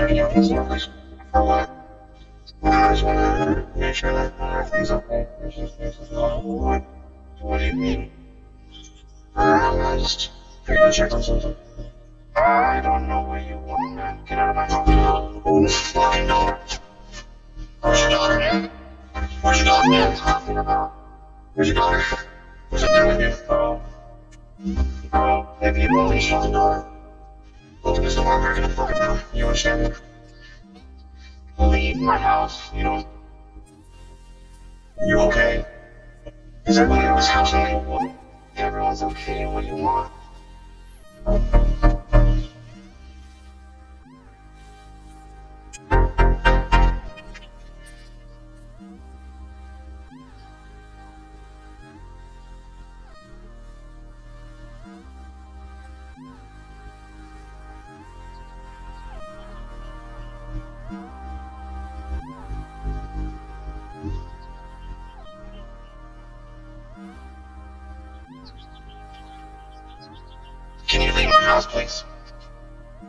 can you open this door, please? For what? Well, I just want to make sure that everything's okay. This is not what? What do you mean? I just figured to check on something. I don't know what you want, man. Get out of my house. Open this fucking door. Where's your daughter, man? Where's your daughter, man? Talking about? Where's your daughter? What's up there with you? Bro, if you don't leave the door, open this door, we're gonna fucking move. You understand? Leave my house. You don't. You okay? Is everybody in this house okay? What? Everyone's okay. What do you want? Can you leave my house, please?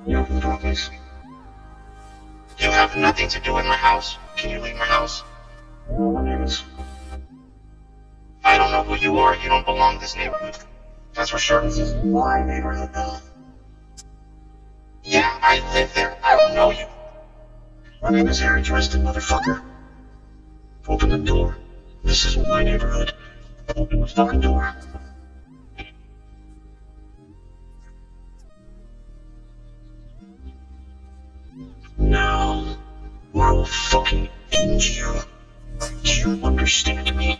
You open the door, please. You have nothing to do with my house. Can you leave my house? No, my name is... I don't know who you are. You don't belong in this neighborhood. That's for sure. This is my neighborhood, though. Yeah, I live there. I don't know you. My name is Harry Dresden, motherfucker. Open the door. This is my neighborhood. Open the fucking door. Now, or I will fucking end you. Do you understand me?